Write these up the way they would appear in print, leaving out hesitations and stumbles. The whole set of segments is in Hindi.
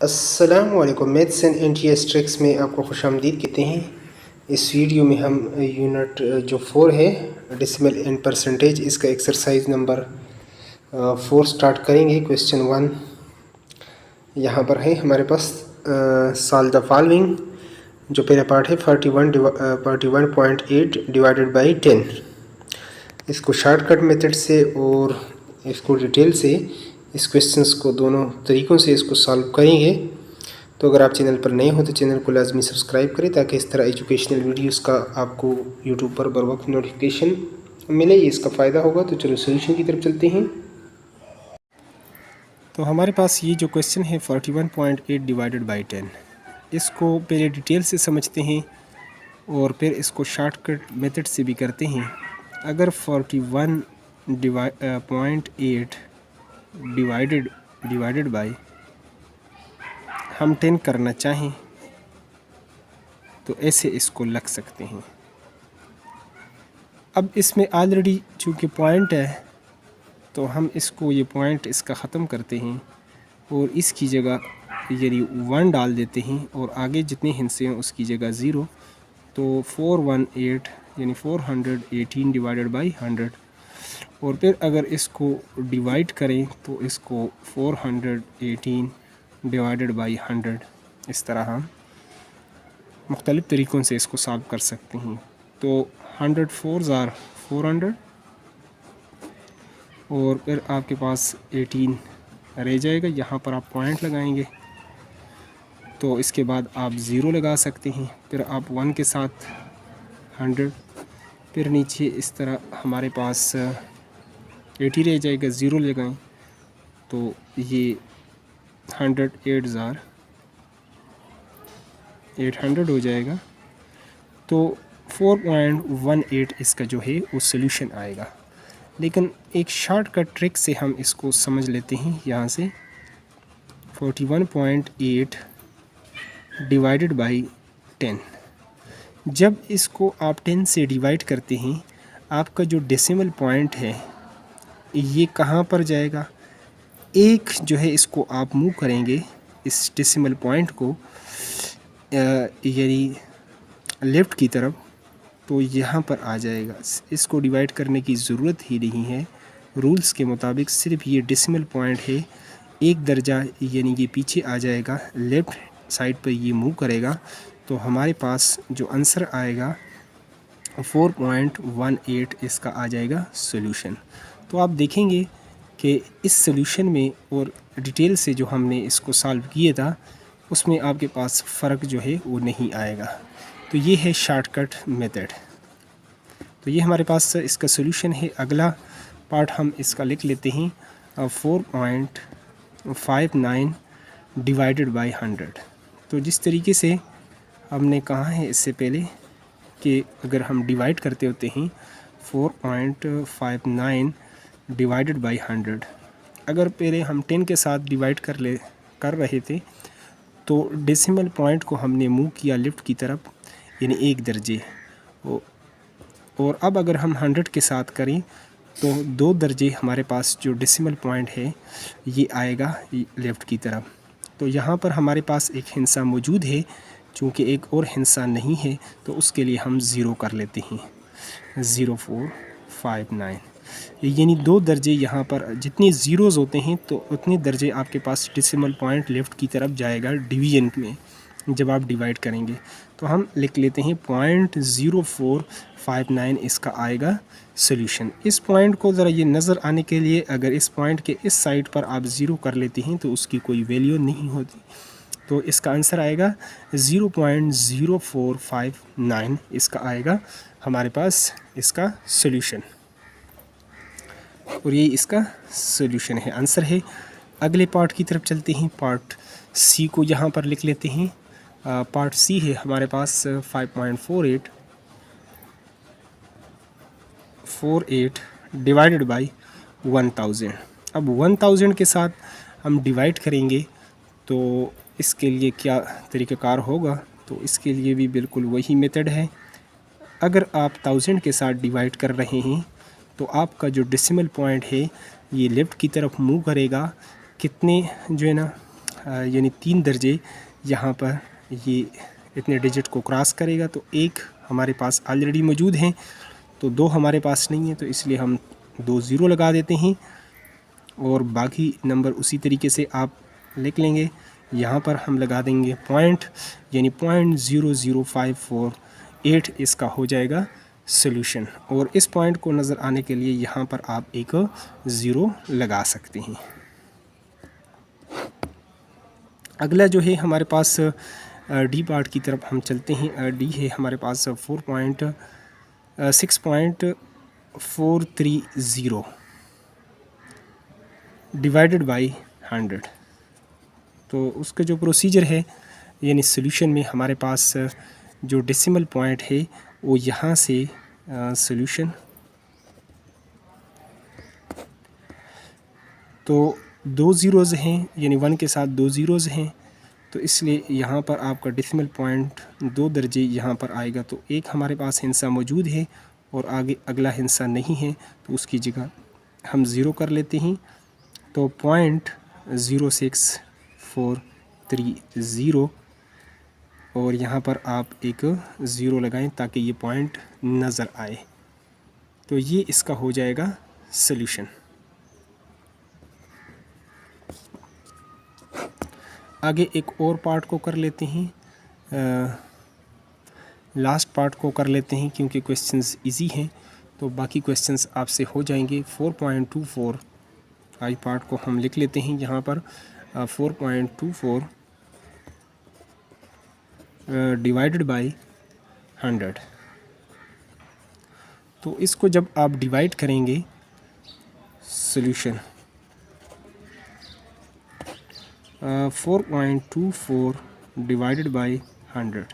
अस्सलामुअलैकुम। मैथ्स एंड एनटीएस ट्रिक्स में आपको खुशामदीद कहते हैं। इस वीडियो में हम यूनिट जो 4 है डेसिमल एंड परसेंटेज, इसका एक्सरसाइज नंबर 4 स्टार्ट करेंगे। क्वेश्चन 1 यहाँ पर है हमारे पास। सॉल्व द फॉलोइंग, जो पहला पार्ट है 41.8 डिवाइडेड बाई 10। इसको शॉर्टकट मेथड से और इसको डिटेल से इस क्वेश्चंस को दोनों तरीक़ों से इसको सॉल्व करेंगे। तो अगर आप चैनल पर नए हो तो चैनल को लाजमी सब्सक्राइब करें ताकि इस तरह एजुकेशनल वीडियोस का आपको यूट्यूब पर बर वक्त नोटिफिकेशन मिले, इसका फ़ायदा होगा। तो चलो सोल्यूशन की तरफ चलते हैं। तो हमारे पास ये जो क्वेश्चन है 41.8 डिवाइडेड बाई 10, इसको पहले डिटेल से समझते हैं और फिर इसको शॉर्टकट मेथड से भी करते हैं। अगर 41.8 डिवाइडेड बाई हम 10 करना चाहें तो ऐसे इसको लग सकते हैं। अब इसमें ऑलरेडी चूँकि पॉइंट है तो हम इसको ये पॉइंट इसका ख़त्म करते हैं और इसकी जगह यानी 1 डाल देते हैं और आगे जितने हिस्से हैं उसकी जगह 0। तो 418 यानी 418 डिवाइडेड बाई 100। और फिर अगर इसको डिवाइड करें तो इसको 418 डिवाइडेड बाई 100, इस तरह हम मुख्तलिफ़ तरीक़ों से इसको सॉल्व कर सकते हैं। तो 100 4s are 400 और फिर आपके पास 18 रह जाएगा। यहाँ पर आप पॉइंट लगाएंगे तो इसके बाद आप 0 लगा सकते हैं, फिर आप 1 के साथ 100, फिर नीचे इस तरह हमारे पास 80 रह जाएगा, 0 लगाएं तो ये 100 8s are 800 हो जाएगा। तो 4.18 इसका जो है वो सोल्यूशन आएगा। लेकिन एक शॉर्टकट ट्रिक से हम इसको समझ लेते हैं। यहाँ से 41.8 डिवाइडेड बाई 10, जब इसको आप 10 से डिवाइड करते हैं आपका जो डेसिमल पॉइंट है ये कहाँ पर जाएगा। एक जो है इसको आप मूव करेंगे इस डेसिमल पॉइंट को यानी लेफ़्ट की तरफ, तो यहाँ पर आ जाएगा। इसको डिवाइड करने की ज़रूरत ही नहीं है। रूल्स के मुताबिक सिर्फ ये डेसिमल पॉइंट है, एक दर्जा यानी कि पीछे आ जाएगा, लेफ़्ट साइड पर ये मूव करेगा तो हमारे पास जो आंसर आएगा 4.18 इसका आ जाएगा सोल्यूशन। तो आप देखेंगे कि इस सोल्यूशन में और डिटेल से जो हमने इसको सॉल्व किया था उसमें आपके पास फ़र्क जो है वो नहीं आएगा। तो ये है शॉर्टकट मेथड। तो ये हमारे पास इसका सोल्यूशन है। अगला पार्ट हम इसका लिख लेते हैं 4.59 डिवाइडेड बाई 100। तो जिस तरीके से हमने कहा है इससे पहले कि अगर हम डिवाइड करते होते हैं 4.59 डिवाइडेड बाई 100, अगर पहले हम 10 के साथ डिवाइड कर रहे थे तो डेसिमल पॉइंट को हमने मूव किया लेफ़्ट की तरफ यानी एक दर्जे, और अब अगर हम 100 के साथ करें तो 2 दर्जे हमारे पास जो डेसिमल पॉइंट है ये आएगा लेफ़्ट की तरफ। तो यहाँ पर हमारे पास एक हिस्सा मौजूद है, चूँकि एक और हिस्सा नहीं है तो उसके लिए हम 0 कर लेते हैं, 0459 यानी 2 दर्जे। यहाँ पर जितने ज़ीरोज़ होते हैं तो उतने दर्जे आपके पास डेसिमल पॉइंट लेफ़्ट की तरफ जाएगा डिवीज़न में जब आप डिवाइड करेंगे। तो हम लिख लेते हैं 0.0459 इसका आएगा सोल्यूशन। इस पॉइंट को ज़रा ये नज़र आने के लिए अगर इस पॉइंट के इस साइड पर आप 0 कर लेते हैं तो उसकी कोई वैल्यू नहीं होती। तो इसका आंसर आएगा 0.0459 इसका आएगा हमारे पास इसका सोल्यूशन, और ये इसका सोल्यूशन है, आंसर है। अगले पार्ट की तरफ चलते हैं। पार्ट सी को यहाँ पर लिख लेते हैं। पार्ट सी है हमारे पास 5.48 डिवाइडेड बाई 1000। अब 1000 के साथ हम डिवाइड करेंगे तो इसके लिए क्या तरीक़ाकार होगा। तो इसके लिए भी बिल्कुल वही मेथड है। अगर आप 1000 के साथ डिवाइड कर रहे हैं तो आपका जो डेसिमल पॉइंट है ये लेफ़्ट की तरफ मूव करेगा, कितने जो है ना यानी 3 दर्जे यहाँ पर ये इतने डिजिट को क्रॉस करेगा। तो एक हमारे पास ऑलरेडी मौजूद हैं, तो 2 हमारे पास नहीं है, तो इसलिए हम 2 ज़ीरो लगा देते हैं और बाकी नंबर उसी तरीके से आप लिख लेंगे। यहाँ पर हम लगा देंगे पॉइंट, यानी 0.00548 इसका हो जाएगा सॉल्यूशन। और इस पॉइंट को नज़र आने के लिए यहाँ पर आप एक ज़ीरो लगा सकते हैं। अगला जो है हमारे पास डी पार्ट की तरफ हम चलते हैं। डी है हमारे पास 6.430 डिवाइडेड बाई 100। तो उसका जो प्रोसीजर है, यानी सॉल्यूशन में हमारे पास जो डेसिमल पॉइंट है वो यहाँ से सॉल्यूशन, तो 2 ज़ीरोज़ हैं, यानी 1 के साथ 2 ज़ीरोज़ हैं, तो इसलिए यहाँ पर आपका डेसिमल पॉइंट 2 दर्जे यहाँ पर आएगा। तो एक हमारे पास हिस्सा मौजूद है और आगे अगला हिस्सा नहीं है, तो उसकी जगह हम ज़ीरो कर लेते हैं। तो 0.06430 और यहाँ पर आप एक ज़ीरो लगाएं ताकि ये पॉइंट नज़र आए। तो ये इसका हो जाएगा सॉल्यूशन। आगे एक और पार्ट को कर लेते हैं, लास्ट पार्ट को कर लेते हैं क्योंकि क्वेश्चंस इजी हैं, तो बाकी क्वेश्चंस आपसे हो जाएंगे। 4.24 आई पार्ट को हम लिख लेते हैं यहाँ पर 4.24 डिवाइडेड बाई 100। तो इसको जब आप डिवाइड करेंगे सॉल्यूशन 4.24 डिवाइडेड बाई 100,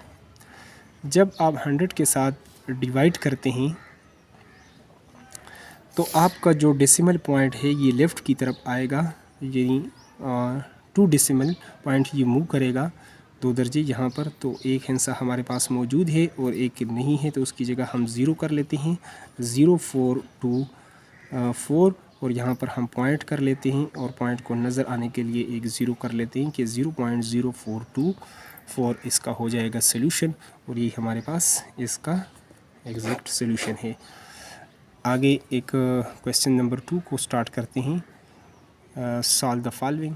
जब आप 100 के साथ डिवाइड करते हैं तो आपका जो डेसिमल पॉइंट है ये लेफ़्ट की तरफ आएगा, यानी 2 डेसिमल पॉइंट ये मूव करेगा 2 दर्जे यहाँ पर। तो एक हिस्सा हमारे पास मौजूद है और एक नहीं है, तो उसकी जगह हम ज़ीरो कर लेते हैं, 0.424 और यहाँ पर हम पॉइंट कर लेते हैं और पॉइंट को नज़र आने के लिए एक ज़ीरो कर लेते हैं कि 0.0424 इसका हो जाएगा सॉल्यूशन। और ये हमारे पास इसका एग्जैक्ट सॉल्यूशन है। आगे एक क्वेश्चन नंबर 2 को स्टार्ट करते हैं। Solve the following.